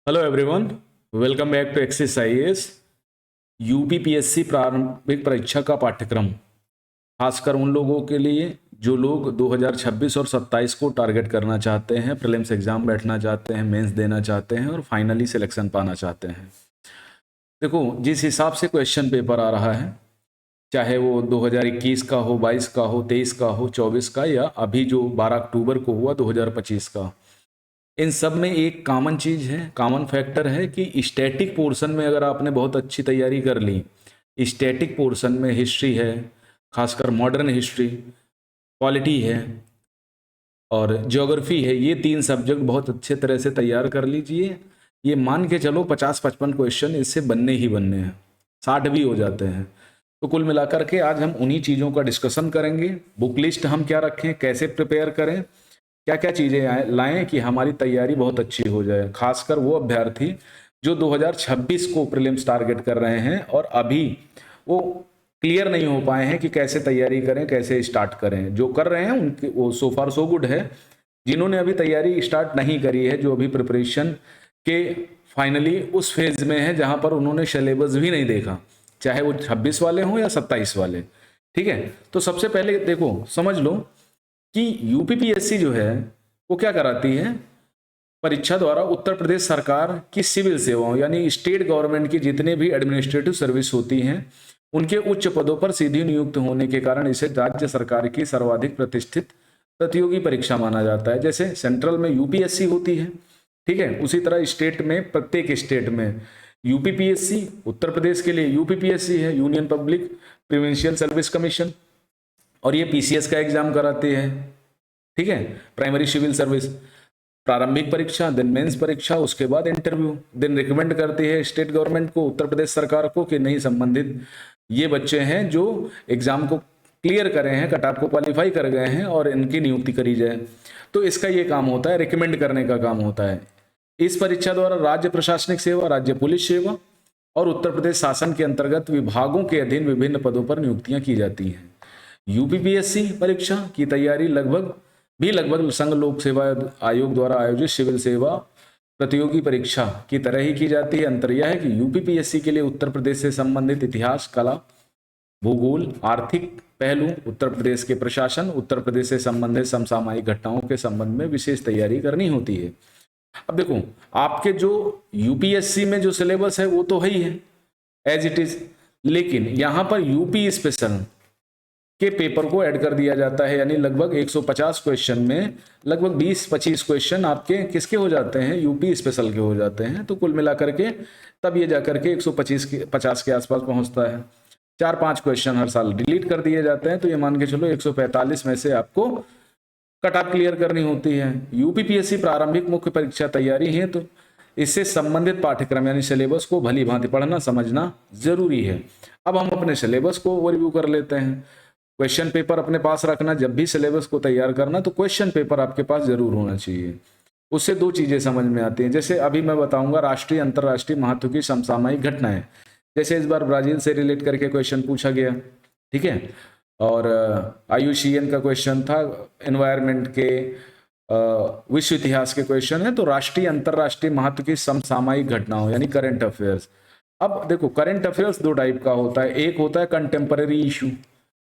Hello everyone, welcome back to Axis IAS. UPPSC प्रारंभिक परीक्षा का पाठ्यक्रम खासकर उन लोगों के लिए जो लोग 2026 और 27 को टारगेट करना चाहते हैं, प्रीलिम्स एग्जाम बैठना चाहते हैं, मेंस देना चाहते हैं और फाइनली सिलेक्शन पाना चाहते हैं। देखो, जिस हिसाब से क्वेश्चन पेपर आ रहा है, चाहे वो 2021 का हो, 22 का हो, 23 का हो, 24 का या अभी जो 12 अक्टूबर को हुआ 2025 का, इन सब में एक कॉमन चीज है, कॉमन फैक्टर है कि स्टैटिक पोर्शन में अगर आपने बहुत अच्छी तैयारी कर ली, स्टैटिक पोर्शन में हिस्ट्री है, खासकर मॉडर्न हिस्ट्री, पॉलिटी है और ज्योग्राफी है, ये तीन सब्जेक्ट बहुत अच्छे तरह से तैयार कर लीजिए। ये मान के चलो 50-55 क्वेश्चन इससे बनने ही बनने हैं, 60 भी हो जाते हैं। तो कुल मिलाकर के आज हम उन्हीं चीज़ों का डिस्कशन करेंगे। बुक लिस्ट हम क्या रखें, कैसे प्रिपेयर करें, क्या क्या चीज़ें लाएं कि हमारी तैयारी बहुत अच्छी हो जाए। खासकर वो अभ्यर्थी जो 2026 को प्रीलिम्स टारगेट कर रहे हैं और अभी वो क्लियर नहीं हो पाए हैं कि कैसे तैयारी करें, कैसे स्टार्ट करें। जो कर रहे हैं उनके वो सो फार सो गुड है। जिन्होंने अभी तैयारी स्टार्ट नहीं करी है, जो अभी प्रिपरेशन के फाइनली उस फेज में है जहां पर उन्होंने सिलेबस भी नहीं देखा, चाहे वो 26 वाले हों या 27 वाले, ठीक है। तो सबसे पहले देखो, समझ लो कि यूपीपीएससी जो है वो क्या कराती है, परीक्षा द्वारा उत्तर प्रदेश सरकार की सिविल सेवाओं यानी स्टेट गवर्नमेंट की जितने भी एडमिनिस्ट्रेटिव सर्विस होती हैं उनके उच्च पदों पर सीधी नियुक्त होने के कारण इसे राज्य सरकार की सर्वाधिक प्रतिष्ठित प्रतियोगी परीक्षा माना जाता है। जैसे सेंट्रल में यूपीएससी होती है, ठीक है, उसी तरह स्टेट में प्रत्येक स्टेट में यूपीपीएससी, उत्तर प्रदेश के लिए यूपीपीएससी है, union public provincial service commission, और ये पीसीएस का एग्जाम कराते हैं, ठीक है, प्राइमरी सिविल सर्विस। प्रारंभिक परीक्षा, देन मेंस परीक्षा, उसके बाद इंटरव्यू, देन रिकमेंड करती है स्टेट गवर्नमेंट को, उत्तर प्रदेश सरकार को, कि नहीं संबंधित ये बच्चे हैं जो एग्जाम को क्लियर करे हैं, कट ऑफ को क्वालिफाई कर गए हैं और इनकी नियुक्ति करी जाए। तो इसका ये काम होता है, रिकमेंड करने का काम होता है। इस परीक्षा द्वारा राज्य प्रशासनिक सेवा, राज्य पुलिस सेवा और उत्तर प्रदेश शासन के अंतर्गत विभागों के अधीन विभिन्न पदों पर नियुक्तियां की जाती हैं। यूपीपीएससी परीक्षा की तैयारी लगभग संघ लोक सेवा आयोग द्वारा आयोजित सिविल सेवा प्रतियोगी परीक्षा की तरह ही की जाती है। अंतर यह है कि यूपीपीएससी के लिए उत्तर प्रदेश से संबंधित इतिहास, कला, भूगोल, आर्थिक पहलू, उत्तर प्रदेश के प्रशासन, उत्तर प्रदेश से संबंधित समसामयिक घटनाओं के संबंध में विशेष तैयारी करनी होती है। अब देखो, आपके जो यूपीएससी में जो सिलेबस है वो तो है ही है एज इट इज, लेकिन यहां पर यूपी स्पेशल के पेपर को ऐड कर दिया जाता है, यानी लगभग 150 क्वेश्चन में लगभग 20-25 क्वेश्चन आपके किसके हो जाते हैं, यूपी स्पेशल के हो जाते हैं। तो कुल मिलाकर के तब ये जाकर के 150 के आसपास पहुंचता है। 4-5 क्वेश्चन हर साल डिलीट कर दिए जाते हैं, तो ये मान के चलो 145 में से आपको कट ऑफ क्लियर करनी होती है। यूपीपीएससी प्रारंभिक मुख्य परीक्षा तैयारी है, तो इससे संबंधित पाठ्यक्रम यानी सिलेबस को भली भांति पढ़ना समझना जरूरी है। अब हम अपने सिलेबस को ओवरव्यू कर लेते हैं। क्वेश्चन पेपर अपने पास रखना, जब भी सिलेबस को तैयार करना तो क्वेश्चन पेपर आपके पास जरूर होना चाहिए। उससे दो चीजें समझ में आती हैं। जैसे अभी मैं बताऊंगा राष्ट्रीय अंतर्राष्ट्रीय महत्व की समसामयिक घटनाएं, जैसे इस बार ब्राजील से रिलेट करके क्वेश्चन पूछा गया, ठीक है, और आईयूसीएन का क्वेश्चन था, एनवायरमेंट के विश्व इतिहास के क्वेश्चन है। तो राष्ट्रीय अंतर्राष्ट्रीय महत्व की समसामयिक घटनाओं यानी करंट अफेयर्स। अब देखो, करंट अफेयर्स दो टाइप का होता है, एक होता है कंटेम्पररी इशू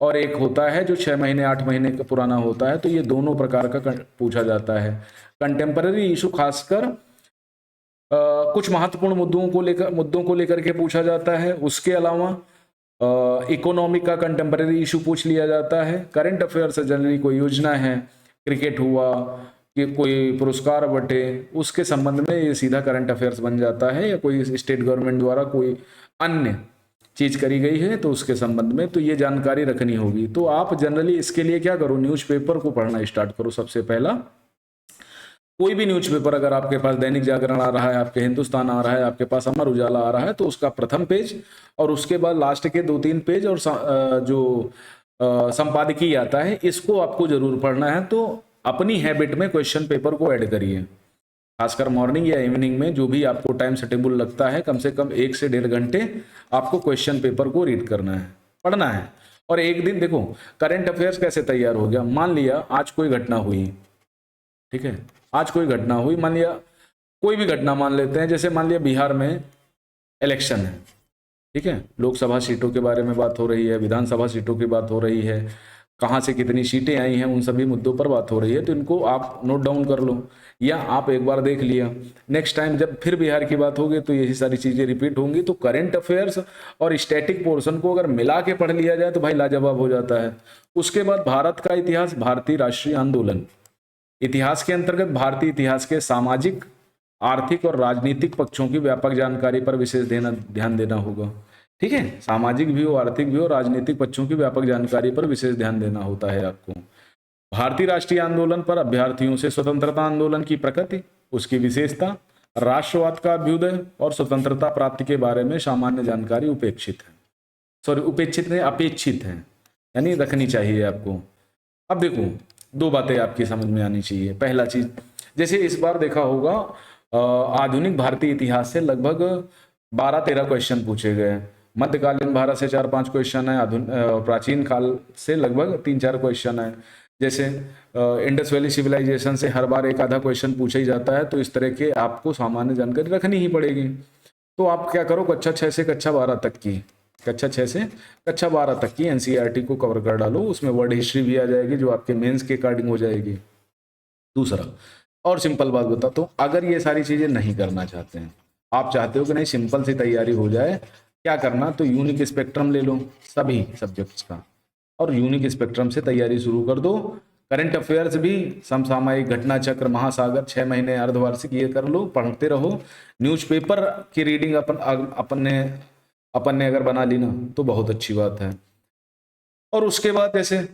और एक होता है जो 6 महीने 8 महीने का पुराना होता है। तो ये दोनों प्रकार का पूछा जाता है। कंटेम्पररी इशू खासकर कुछ महत्वपूर्ण मुद्दों को लेकर के पूछा जाता है। उसके अलावा इकोनॉमी का कंटेम्पररी इशू पूछ लिया जाता है। करंट अफेयर से जनरली कोई योजना है, क्रिकेट हुआ कि कोई पुरस्कार बटे, उसके संबंध में ये सीधा करंट अफेयर्स बन जाता है, या कोई स्टेट गवर्नमेंट द्वारा कोई अन्य चीज करी गई है तो उसके संबंध में तो ये जानकारी रखनी होगी। तो आप जनरली इसके लिए क्या करो, न्यूज़पेपर को पढ़ना स्टार्ट करो। सबसे पहला कोई भी न्यूज़पेपर, अगर आपके पास दैनिक जागरण आ रहा है, आपके हिंदुस्तान आ रहा है, आपके पास अमर उजाला आ रहा है, तो उसका प्रथम पेज और उसके बाद लास्ट के 2-3 पेज और जो संपादकीय आता है, इसको आपको जरूर पढ़ना है। तो अपनी हैबिट में क्वेश्चन पेपर को ऐड करिए, खासकर मॉर्निंग या इवनिंग में, जो भी आपको टाइम सेटेबल लगता है, कम से कम 1 से 1.5 घंटे आपको क्वेश्चन पेपर को रीड करना है, पढ़ना है। और एक दिन देखो, करंट अफेयर्स कैसे तैयार हो गया, मान लिया आज कोई घटना हुई, ठीक है, आज कोई घटना हुई, मान लिया कोई भी घटना मान लेते हैं, जैसे मान लिया बिहार में इलेक्शन है, ठीक है, लोकसभा सीटों के बारे में बात हो रही है, विधानसभा सीटों की बात हो रही है, कहाँ से कितनी सीटें आई हैं, उन सभी मुद्दों पर बात हो रही है, तो इनको आप नोट डाउन कर लो, या आप एक बार देख लिया, नेक्स्ट टाइम जब फिर बिहार की बात होगी तो यही सारी चीज़ें रिपीट होंगी। तो करंट अफेयर्स और स्टैटिक पोर्शन को अगर मिला के पढ़ लिया जाए तो भाई लाजवाब हो जाता है। उसके बाद भारत का इतिहास, भारतीय राष्ट्रीय आंदोलन, इतिहास के अंतर्गत भारतीय इतिहास के सामाजिक, आर्थिक और राजनीतिक पक्षों की व्यापक जानकारी पर विशेष ध्यान देना होगा, ठीक है, सामाजिक भी हो, आर्थिक भी हो, राजनीतिक पक्षों की व्यापक जानकारी पर विशेष ध्यान देना होता है आपको। भारतीय राष्ट्रीय आंदोलन पर अभ्यर्थियों से स्वतंत्रता आंदोलन की प्रकृति, उसकी विशेषता, राष्ट्रवाद का अभ्युदय और स्वतंत्रता प्राप्ति के बारे में सामान्य जानकारी उपेक्षित है, सॉरी उपेक्षित नहीं, अपेक्षित है, यानी रखनी चाहिए आपको। अब देखो दो बातें आपकी समझ में आनी चाहिए। पहला चीज, जैसे इस बार देखा होगा आधुनिक भारतीय इतिहास से लगभग 12-13 क्वेश्चन पूछे गए, मध्यकालीन भारत से 4-5 क्वेश्चन है, प्राचीन काल से लगभग 3-4 क्वेश्चन है, जैसे इंडस वैली सिविलाइजेशन से हर बार एक आधा क्वेश्चन पूछा ही जाता है, तो इस तरह के आपको सामान्य जानकारी रखनी ही पड़ेगी। तो आप क्या करो, कक्षा 6 से कक्षा 12 तक की, कक्षा 6 से कक्षा 12 तक की एनसीईआरटी को कवर कर डालो, उसमें वर्ड हिस्ट्री भी आ जाएगी जो आपके मेंस के अकॉर्डिंग हो जाएगी। दूसरा, और सिंपल बात बताता हूँ, अगर ये सारी चीजें नहीं करना चाहते हैं, आप चाहते हो कि नहीं सिंपल सी तैयारी हो जाए, क्या करना, तो यूनिक स्पेक्ट्रम ले लो सभी सब्जेक्ट्स का, और यूनिक स्पेक्ट्रम से तैयारी शुरू कर दो। करंट अफेयर्स भी, समसामयिक, घटना चक्र, महासागर, 6 महीने, अर्धवार्षिक, ये कर लो, पढ़ते रहो। न्यूज़पेपर की रीडिंग अपन ने अगर बना ली ना तो बहुत अच्छी बात है। और उसके बाद जैसे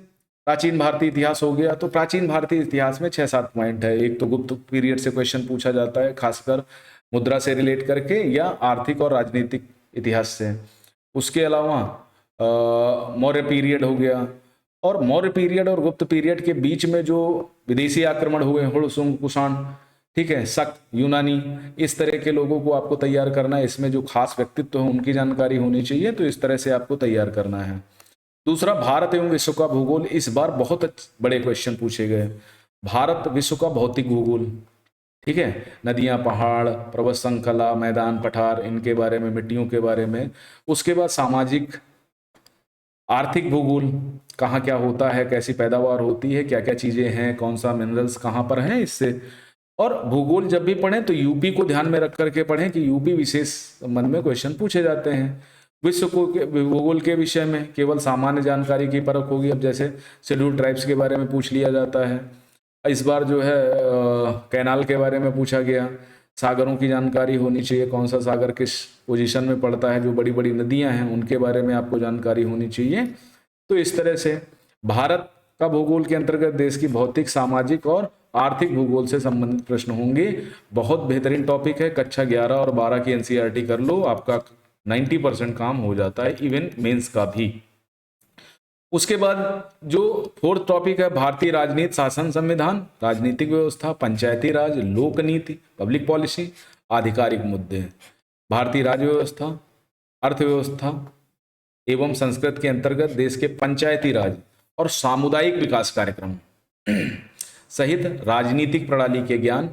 प्राचीन भारतीय इतिहास हो गया, तो प्राचीन भारतीय इतिहास में 6-7 पॉइंट है। एक तो गुप्त पीरियड से क्वेश्चन पूछा जाता है, खासकर मुद्रा से रिलेट करके या आर्थिक और राजनीतिक इतिहास से। उसके अलावा मौर्य पीरियड हो गया, और मौर्य पीरियड और गुप्त पीरियड के बीच में जो विदेशी आक्रमण हुए, हुड़, शुंग, कुषाण, ठीक है, शक, यूनानी, इस तरह के लोगों को आपको तैयार करना है। इसमें जो खास व्यक्तित्व है उनकी जानकारी होनी चाहिए, तो इस तरह से आपको तैयार करना है। दूसरा, भारत एवं विश्व का भूगोल, इस बार बहुत बड़े क्वेश्चन पूछे गए। भारत विश्व का भौतिक भूगोल, ठीक है, नदियां, पहाड़, पर्वत श्रृंखला, मैदान, पठार, इनके बारे में, मिट्टियों के बारे में। उसके बाद सामाजिक, आर्थिक भूगोल, कहाँ क्या होता है, कैसी पैदावार होती है, क्या क्या चीजें हैं, कौन सा मिनरल्स कहाँ पर हैं, इससे। और भूगोल जब भी पढ़ें तो यूपी को ध्यान में रख करके पढ़ें कि यूपी विशेष मन में क्वेश्चन पूछे जाते हैं। विश्व को भूगोल के विषय में केवल सामान्य जानकारी की परख होगी। अब जैसे शेड्यूल ट्राइब्स के बारे में पूछ लिया जाता है, इस बार जो है कैनाल के बारे में पूछा गया, सागरों की जानकारी होनी चाहिए, कौन सा सागर किस पोजीशन में पड़ता है, जो बड़ी बड़ी नदियां हैं उनके बारे में आपको जानकारी होनी चाहिए। तो इस तरह से भारत का भूगोल के अंतर्गत देश की भौतिक, सामाजिक और आर्थिक भूगोल से संबंधित प्रश्न होंगे। बहुत बेहतरीन टॉपिक है। कक्षा 11 और 12 की एनसीईआरटी कर लो, आपका 90% काम हो जाता है, इवन मेंस का भी। उसके बाद जो फोर्थ टॉपिक है, भारतीय राजनीति, शासन, संविधान, राजनीतिक व्यवस्था, पंचायती राज, लोक नीति, पब्लिक पॉलिसी, आधिकारिक मुद्दे, भारतीय राज्य व्यवस्था, अर्थव्यवस्था एवं संस्कृति के अंतर्गत देश के पंचायती राज और सामुदायिक विकास कार्यक्रम सहित राजनीतिक प्रणाली के ज्ञान,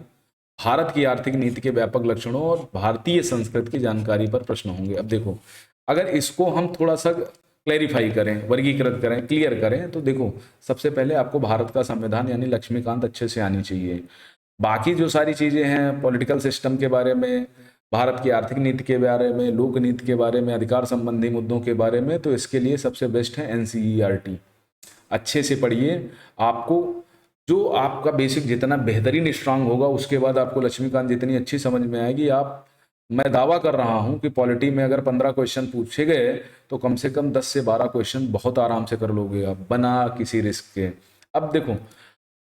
भारत की आर्थिक नीति के व्यापक लक्षणों और भारतीय संस्कृति की जानकारी पर प्रश्न होंगे। अब देखो, अगर इसको हम थोड़ा सा क्लैरिफाई करें, वर्गीकृत करें, क्लियर करें, तो देखो सबसे पहले आपको भारत का संविधान यानी लक्ष्मीकांत अच्छे से आनी चाहिए। बाकी जो सारी चीजें हैं, पॉलिटिकल सिस्टम के बारे में, भारत की आर्थिक नीति के बारे में, लोक नीति के बारे में, अधिकार संबंधी मुद्दों के बारे में, तो इसके लिए सबसे बेस्ट है एनसीईआरटी। अच्छे से पढ़िए। आपको जो आपका बेसिक जितना बेहतरीन स्ट्रांग होगा, उसके बाद आपको लक्ष्मीकांत जितनी अच्छी समझ में आएगी। मैं दावा कर रहा हूं कि पॉलिटी में अगर 15 क्वेश्चन पूछे गए तो कम से कम 10 से 12 क्वेश्चन बहुत आराम से कर लोगे आप, बना किसी रिस्क के। अब देखो,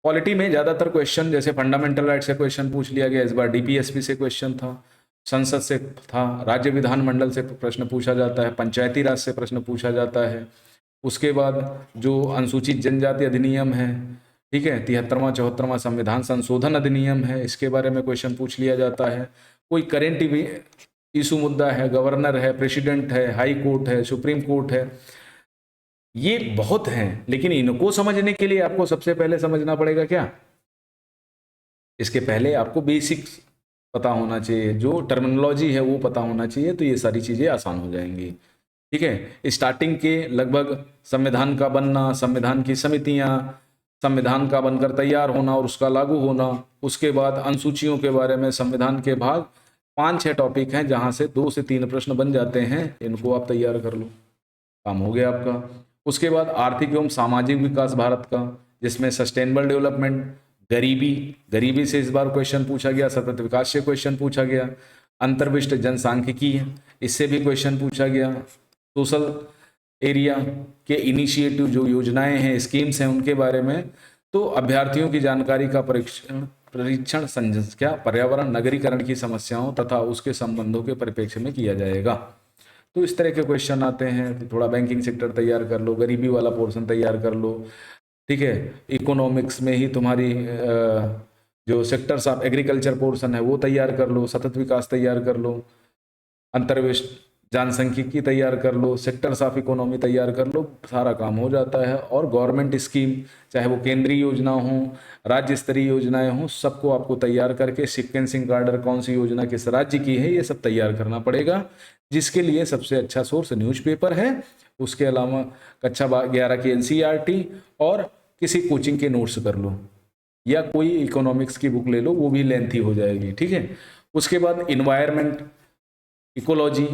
पॉलिटी में ज्यादातर क्वेश्चन जैसे फंडामेंटल राइट से क्वेश्चन पूछ लिया गया, इस बार डीपीएसपी से क्वेश्चन था, संसद से था, राज्य विधानमंडल से प्रश्न पूछा जाता है, पंचायती राज से प्रश्न पूछा जाता है। उसके बाद जो अनुसूचित जनजाति अधिनियम है, ठीक है, 73वां 74वां संविधान संशोधन अधिनियम है, इसके बारे में क्वेश्चन पूछ लिया जाता है। कोई करेंट इशू मुद्दा है, गवर्नर है, प्रेसिडेंट है, हाई कोर्ट है, सुप्रीम कोर्ट है, ये बहुत हैं। लेकिन इनको समझने के लिए आपको सबसे पहले समझना पड़ेगा क्या, इसके पहले आपको बेसिक्स पता होना चाहिए, जो टर्मिनोलॉजी है वो पता होना चाहिए, तो ये सारी चीज़ें आसान हो जाएंगी। ठीक है, स्टार्टिंग के लगभग संविधान का बनना, संविधान की समितियां, संविधान का बनकर तैयार होना और उसका लागू होना, उसके बाद अनुसूचियों के बारे में, संविधान के भाग, 5-6 टॉपिक हैं जहां से 2 से 3 प्रश्न बन जाते हैं, इनको आप तैयार कर लो, काम हो गया आपका। उसके बाद आर्थिक एवं सामाजिक विकास भारत का, जिसमें सस्टेनेबल डेवलपमेंट, गरीबी, गरीबी से इस बार क्वेश्चन पूछा गया, सतत विकास से क्वेश्चन पूछा गया, अंतर्विष्ट जनसांख्यिकी, इससे भी क्वेश्चन पूछा गया, सोशल एरिया के इनिशिएटिव जो योजनाएं हैं, स्कीम्स हैं, उनके बारे में, तो अभ्यर्थियों की जानकारी का परीक्षण संख्या, पर्यावरण, नगरीकरण की समस्याओं तथा उसके संबंधों के परिप्रेक्ष्य में किया जाएगा। तो इस तरह के क्वेश्चन आते हैं। तो थोड़ा बैंकिंग सेक्टर तैयार कर लो, गरीबी वाला पोर्शन तैयार कर लो, ठीक है। इकोनॉमिक्स में ही तुम्हारी जो सेक्टर्स ऑफ एग्रीकल्चर पोर्शन है वो तैयार कर लो, सतत विकास तैयार कर लो, अंतर्विष्ट जनसांख्यिकी तैयार कर लो, सेक्टर्स ऑफ इकोनॉमी तैयार कर लो, सारा काम हो जाता है। और गवर्नमेंट स्कीम, चाहे वो केंद्रीय योजना हो, राज्य स्तरीय योजनाएं हो, सबको आपको तैयार करके सीक्वेंसिंग ऑर्डर, कौन सी योजना किस राज्य की है, ये सब तैयार करना पड़ेगा, जिसके लिए सबसे अच्छा सोर्स न्यूज़पेपर है। उसके अलावा कक्षा 11 की एनसीईआरटी और किसी कोचिंग के नोट्स कर लो, या कोई इकोनॉमिक्स की बुक ले लो, वो भी लेंथी हो जाएगी, ठीक है। उसके बाद इन्वायरमेंट, इकोलॉजी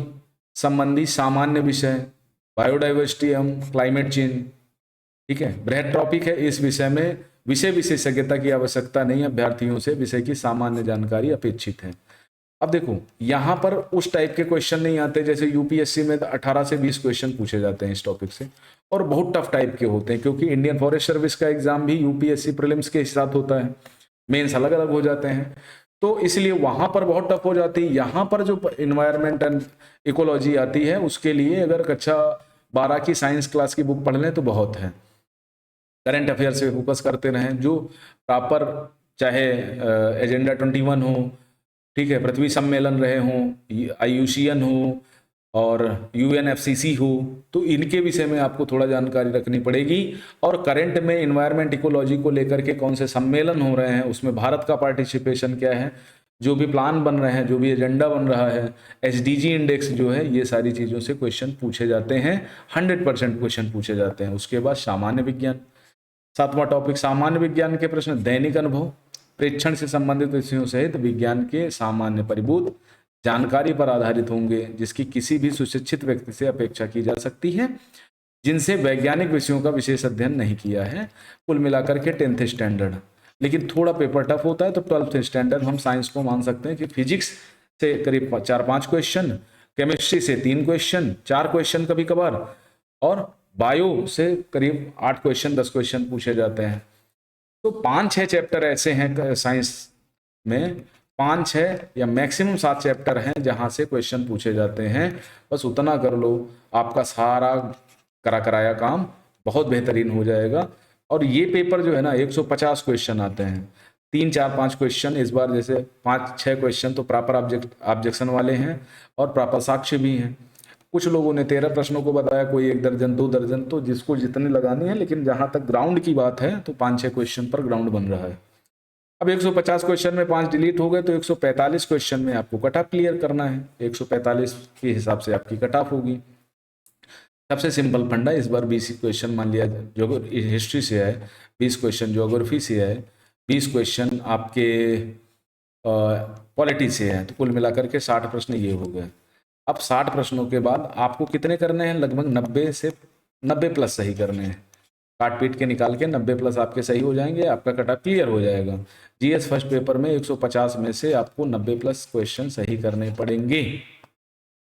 संबंधी सामान्य विषय, बायोडाइवर्सिटी एवं क्लाइमेट चेंज, ठीक है, बृहद टॉपिक है। इस विषय में विषय विशेषज्ञता की आवश्यकता नहीं, अभ्यर्थियों से विषय की सामान्य जानकारी अपेक्षित है। अब देखो यहां पर उस टाइप के क्वेश्चन नहीं आते, जैसे यूपीएससी में 18 से 20 क्वेश्चन पूछे जाते हैं इस टॉपिक से, और बहुत टफ टाइप के होते हैं, क्योंकि इंडियन फॉरेस्ट सर्विस का एग्जाम भी यूपीएससी प्रीलिम्स के साथ होता है, मेंस अलग अलग हो जाते हैं, तो इसलिए वहां पर बहुत टफ हो जाती है। यहाँ पर जो इन्वायरमेंट एंड इकोलॉजी आती है, उसके लिए अगर कक्षा 12 की साइंस क्लास की बुक पढ़ लें तो बहुत है। करंट अफेयर से फोकस करते रहें, जो प्रॉपर, चाहे एजेंडा 21 हो, ठीक है, पृथ्वी सम्मेलन रहे हों, आईयूसीएन हो और यूएनएफसीसी हो, तो इनके विषय में आपको थोड़ा जानकारी रखनी पड़ेगी। और करंट में इन्वायरमेंट इकोलॉजी को लेकर के कौन से सम्मेलन हो रहे हैं, उसमें भारत का पार्टिसिपेशन क्या है, जो भी प्लान बन रहे हैं, जो भी एजेंडा बन रहा है, एसडीजी इंडेक्स जो है, ये सारी चीज़ों से क्वेश्चन पूछे जाते हैं, 100% क्वेश्चन पूछे जाते हैं। उसके बाद सामान्य विज्ञान, 7वां टॉपिक सामान्य विज्ञान के प्रश्न, दैनिक अनुभव, प्रेक्षण से संबंधित विषयों सहित विज्ञान के सामान्य परिबूत जानकारी पर आधारित होंगे, जिसकी किसी भी सुशिक्षित व्यक्ति से अपेक्षा की जा सकती है, जिनसे वैज्ञानिक विषयों का विशेष अध्ययन नहीं किया है। कुल मिलाकर के 10th स्टैंडर्ड, लेकिन थोड़ा पेपर टफ होता है तो 12th स्टैंडर्ड हम साइंस को मान सकते हैं कि फिजिक्स से करीब 4-5 क्वेश्चन, केमिस्ट्री से 3 क्वेश्चन, 4 क्वेश्चन कभी कभार, और बायो से करीब 8 क्वेश्चन, 10 क्वेश्चन पूछे जाते हैं। तो 5-6 चैप्टर ऐसे हैं साइंस में, 5-6 या मैक्सिमम 7 चैप्टर हैं जहां से क्वेश्चन पूछे जाते हैं। बस उतना कर लो, आपका सारा कराया काम बहुत बेहतरीन हो जाएगा। और ये पेपर जो है ना, 150 क्वेश्चन आते हैं, 3-4-5 क्वेश्चन इस बार, जैसे 5-6 क्वेश्चन तो प्रॉपर ऑब्जेक्शन वाले हैं और प्रॉपर साक्ष्य भी हैं। कुछ लोगों ने 13 प्रश्नों को बताया, कोई 1 दर्जन 2 दर्जन, तो जिसको जितने लगानी है, लेकिन जहां तक ग्राउंड की बात है तो 5-6 क्वेश्चन पर ग्राउंड बन रहा है। अब 150 क्वेश्चन में 5 डिलीट हो गए, तो 145 क्वेश्चन में आपको कट ऑफ क्लियर करना है। 145 के हिसाब से आपकी कट ऑफ होगी। सबसे सिंपल फंडा, इस बार 20 क्वेश्चन मान लिया जो हिस्ट्री से है, 20 क्वेश्चन ज्योग्राफी से है, 20 क्वेश्चन आपके पॉलिटी से है, तो कुल मिलाकर के 60 प्रश्न ये हो गए। अब 60 प्रश्नों के बाद आपको कितने करने हैं, लगभग 90 प्लस सही करने हैं। काट पीट के निकाल के 90 प्लस आपके सही हो जाएंगे, आपका कट ऑफ क्लियर हो जाएगा। जीएस फर्स्ट पेपर में 150 में से आपको 90 प्लस क्वेश्चन सही करने पड़ेंगे।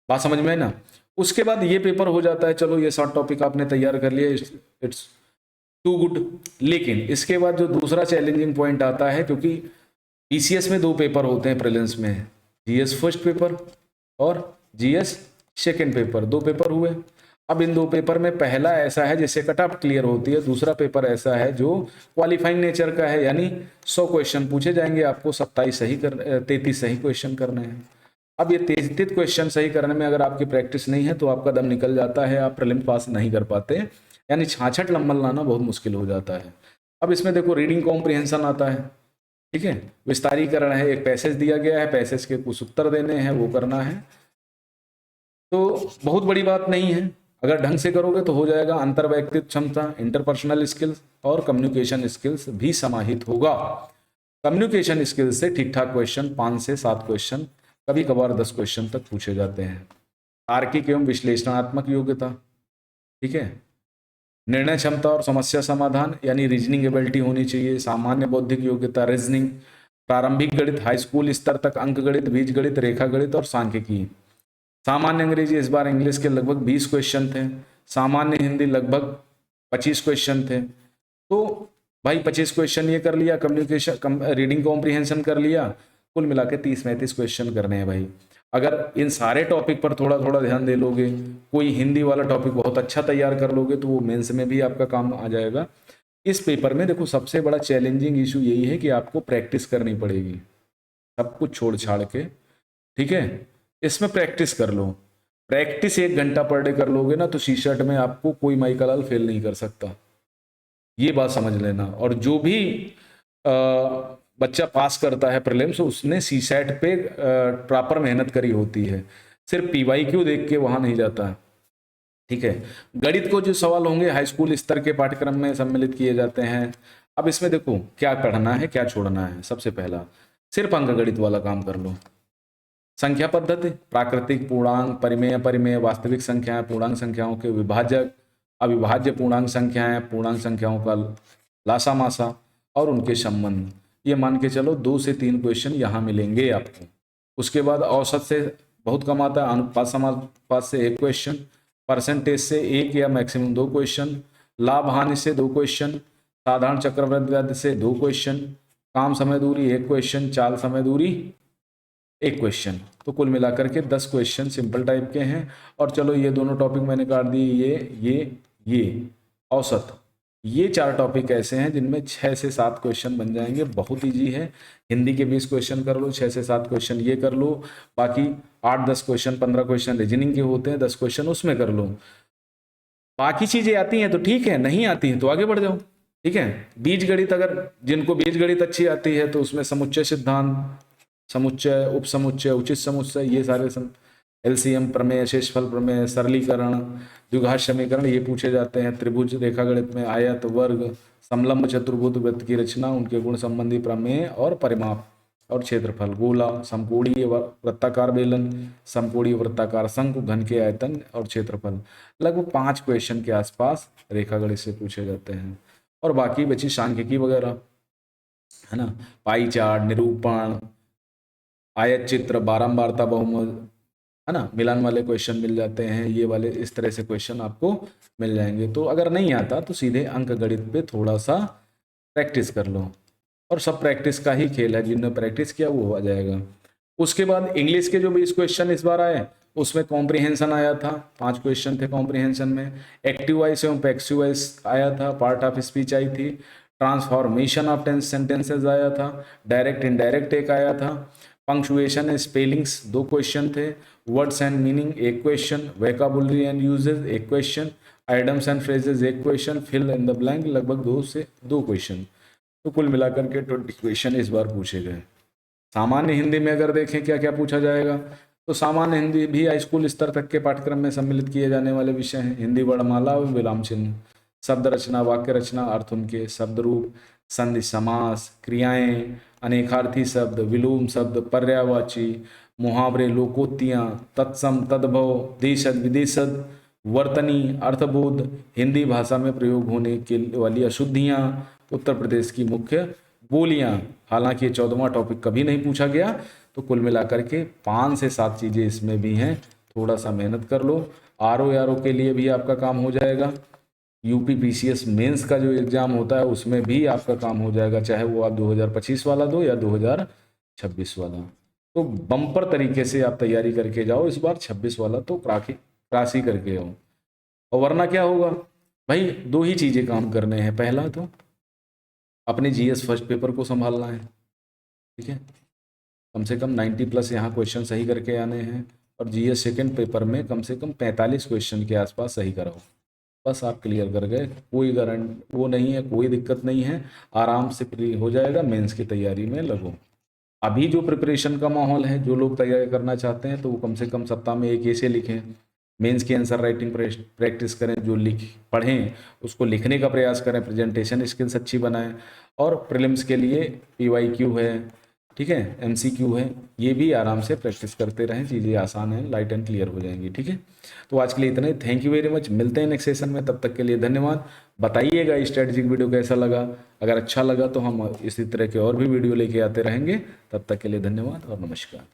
बात समझ में है ना। उसके बाद ये पेपर हो जाता है, चलो ये शॉर्ट टॉपिक आपने तैयार कर लिया, इट्स टू गुड। लेकिन इसके बाद जो दूसरा चैलेंजिंग पॉइंट आता है, क्योंकि पीसीएस में 2 पेपर होते हैं प्रीलिम्स में, जीएस फर्स्ट पेपर और जीएस सेकेंड पेपर, 2 पेपर हुए। अब इन 2 पेपर में पहला ऐसा है जिससे कट ऑफ क्लियर होती है, दूसरा पेपर ऐसा है जो क्वालिफाइंग नेचर का है, यानी 100 क्वेश्चन पूछे जाएंगे, आपको 33 सही क्वेश्चन करने हैं। अब ये 33 क्वेश्चन सही करने में अगर आपकी प्रैक्टिस नहीं है तो आपका दम निकल जाता है, आप प्रीलिम पास नहीं कर पाते, यानी 66 नंबर लाना बहुत मुश्किल हो जाता है। अब इसमें देखो रीडिंग कॉम्प्रिहेंशन आता है, ठीक है। विस्तारीकरण है, एक पैसेज दिया गया है, पैसेज के कुछ उत्तर देने हैं, वो करना है। तो बहुत बड़ी बात नहीं है, अगर ढंग से करोगे तो हो जाएगा। अंतर व्यक्तित्व क्षमता, इंटरपर्सनल स्किल्स और कम्युनिकेशन स्किल्स भी समाहित होगा। कम्युनिकेशन स्किल्स से ठीक ठाक क्वेश्चन 5 से 7 क्वेश्चन, कभी कभार 10 क्वेश्चन तक पूछे जाते हैं। तार्किक एवं विश्लेषणात्मक योग्यता, ठीक है। निर्णय क्षमता और समस्या समाधान यानी रीजनिंग एबिलिटी होनी चाहिए। सामान्य बौद्धिक योग्यता रीजनिंग, प्रारंभिक गणित हाई स्कूल स्तर तक, अंक गणित, बीज गणित, रेखा गणित और सांख्यिकी। सामान्य अंग्रेजी, इस बार इंग्लिश के लगभग 20 क्वेश्चन थे। सामान्य हिंदी लगभग 25 क्वेश्चन थे। तो भाई 25 क्वेश्चन ये कर लिया, कम्युनिकेशन रीडिंग कॉम्प्रिहेंशन कर लिया, कुल मिला के 30-35 क्वेश्चन करने हैं भाई। अगर इन सारे टॉपिक पर थोड़ा थोड़ा ध्यान दे लोगे, कोई हिंदी वाला टॉपिक बहुत अच्छा तैयार कर लोगे, तो वो मेंस में भी आपका काम आ जाएगा। इस पेपर में देखो सबसे बड़ा चैलेंजिंग इशू यही है कि आपको प्रैक्टिस करनी पड़ेगी, सब कुछ छोड़ छाड़ के, ठीक है। इसमें प्रैक्टिस कर लो, प्रैक्टिस 1 घंटा पर डे कर लोगे ना, तो सी-शर्ट में आपको कोई माइका लाल फेल नहीं कर सकता, ये बात समझ लेना। और जो भी बच्चा पास करता है प्रीलिम्स, उसने सी-सेट पे प्रॉपर मेहनत करी होती है, सिर्फ पीवाईक्यू देख के वहां नहीं जाता, ठीक है। गणित को जो सवाल होंगे हाई स्कूल स्तर के पाठ्यक्रम में सम्मिलित किए जाते हैं। अब इसमें देखो क्या पढ़ना है क्या छोड़ना है। सबसे पहला सिर्फ अंक गणित वाला काम कर लो। संख्या पद्धति, प्राकृतिक, पूर्णांक, परिमेय, अपरिमेय, वास्तविक संख्याएं, पूर्णांक संख्याओं के विभाजक, अविभाज्य पूर्णांक संख्याएं, पूर्णांक संख्याओं का लासा मासा और उनके संबंध, ये मान के चलो 2 से 3 क्वेश्चन यहाँ मिलेंगे आपको। उसके बाद औसत से बहुत कम आता है, अनुपात समानुपात से 1 क्वेश्चन, परसेंटेज से 1 या मैक्सिमम 2 क्वेश्चन, लाभ हानि से 2 क्वेश्चन, साधारण चक्रवृद्धि व्याधि से 2 क्वेश्चन, काम समय दूरी 1 क्वेश्चन, चाल समय दूरी 1 क्वेश्चन। तो कुल मिलाकर के 10 क्वेश्चन सिंपल टाइप के हैं। और चलो ये दोनों टॉपिक मैंने काट दिए, ये औसत, ये 4 टॉपिक ऐसे हैं जिनमें 6 से 7 क्वेश्चन बन जाएंगे, बहुत ईजी है। हिंदी के 20 क्वेश्चन कर लो, 6 से 7 क्वेश्चन ये कर लो, बाकी 8-10 क्वेश्चन 15 क्वेश्चन रीजनिंग के होते हैं, 10 क्वेश्चन उसमें कर लो। बाकी चीजें आती हैं तो ठीक है, नहीं आती हैं तो आगे बढ़ जाओ, ठीक है। बीज गणित, अगर जिनको बीज गणित अच्छी आती है तो उसमें समुच्चय सिद्धांत, समुच्चय, उपसमुच्चय, उचित समुच्चय, ये सारे एलसीएम प्रमेय, शेषफल प्रमेय, सरलीकरण, द्विघात समीकरण ये पूछे जाते हैं। त्रिभुज रेखा गणित में आयत, वर्ग, समलंब, चतुर्भुज, वृत्त की रचना, उनके गुण संबंधी प्रमेय और परिमाप और क्षेत्रफल, गोला, समकोणीय वृत्ताकार बेलन, समकोणीय वृत्ताकार शंकु, घन के आयतन और क्षेत्रफल, लगभग 5 क्वेश्चन के आसपास रेखा गणित से पूछे जाते हैं। और बाकी बची सांख्यिकी वगैरह, है ना, पाई चार्ट, निरूपण, आयत चित्र, बारंबारता, बहुमत, है ना, मिलान वाले क्वेश्चन मिल जाते हैं, ये वाले इस तरह से क्वेश्चन आपको मिल जाएंगे। तो अगर नहीं आता तो सीधे अंक गणित पे थोड़ा सा प्रैक्टिस कर लो, और सब प्रैक्टिस का ही खेल है, जिन्होंने प्रैक्टिस किया वो आ जाएगा। उसके बाद इंग्लिश के जो 20 क्वेश्चन इस बार आए, उसमें कॉम्प्रिहेंशन आया था, 5 क्वेश्चन थे कॉम्प्रिहेंशन में। एक्टिव वॉइस एवं पैसिव वॉइस आया था, पार्ट ऑफ स्पीच आई थी, ट्रांसफॉर्मेशन ऑफ टेंस सेंटेंसेस आया था, डायरेक्ट इनडायरेक्ट एक आया था, पंक्चुएशन स्पेलिंग्स 2 क्वेश्चन थे, words and meaning 1 question, vocabulary and uses 1 question, items and phrases 1 question, fill in the blank लगभग 2 से 2 क्वेश्चन। तो कुल मिलाकर के 20 क्वेश्चन इस बार पूछे गए। सामान्य हिंदी में अगर देखें क्या क्या पूछा जाएगा, तो सामान्य हिंदी भी हाई स्कूल स्तर तक के पाठ्यक्रम में सम्मिलित किए जाने वाले विषय हैं। हिंदी वर्णमाला और विराम चिन्ह, शब्द रचना, वाक्य रचना, अर्थ उनके, शब्द रूप, संधि समास, क्रियाएं, अनेकार्थी शब्द, विलोम शब्द, पर्यायवाची, मुहावरे, लोकोक्तियां, तत्सम, तद्भव, देशज, विदेशज, वर्तनी, अर्थबोध, हिंदी भाषा में प्रयोग होने के वाली अशुद्धियां, उत्तर प्रदेश की मुख्य बोलियां। हालांकि ये 14वां टॉपिक कभी नहीं पूछा गया, तो कुल मिलाकर के 5 से 7 चीजें इसमें भी हैं, थोड़ा सा मेहनत कर लो। आरओ के लिए भी आपका काम हो जाएगा, यूपी पीसीएस मेंस का जो एग्जाम होता है उसमें भी आपका काम हो जाएगा, चाहे वो आप 2025 वाला दो या 2026 वाला। तो बम्पर तरीके से आप तैयारी करके जाओ, इस बार 26 वाला तो क्रॉस ही करके आओ। और वरना क्या होगा भाई, 2 ही चीजें काम करने हैं। पहला तो अपने जीएस फर्स्ट पेपर को संभालना है, ठीक है, कम से कम 90+ यहाँ क्वेश्चन सही करके आने हैं, और जीएस सेकंड पेपर में कम से कम 45 क्वेश्चन के आसपास सही कराओ। बस आप क्लियर कर गए, कोई गारंट वो नहीं है, कोई दिक्कत नहीं है, आराम से फ्री हो जाएगा। मेंस की तैयारी में लगो। अभी जो प्रिपरेशन का माहौल है, जो लोग तैयारी करना चाहते हैं तो वो कम से कम सप्ताह में एक ऐसे लिखें, मेंस की आंसर राइटिंग प्रैक्टिस करें, जो लिख पढ़ें उसको लिखने का प्रयास करें, प्रेजेंटेशन स्किल्स अच्छी बनाएं, और प्रीलिम्स के लिए PYQ है, ठीक है, MCQ है, ये भी आराम से प्रैक्टिस करते रहें, चीज़ें आसान हैं, लाइट एंड क्लियर हो जाएंगी। ठीक है, तो आज के लिए इतना ही। थैंक यू वेरी मच, मिलते हैं नेक्स्ट सेशन में, तब तक के लिए धन्यवाद। बताइएगा स्ट्रेटजिक वीडियो कैसा लगा, अगर अच्छा लगा तो हम इसी तरह के और भी वीडियो लेके आते रहेंगे। तब तक के लिए धन्यवाद और नमस्कार।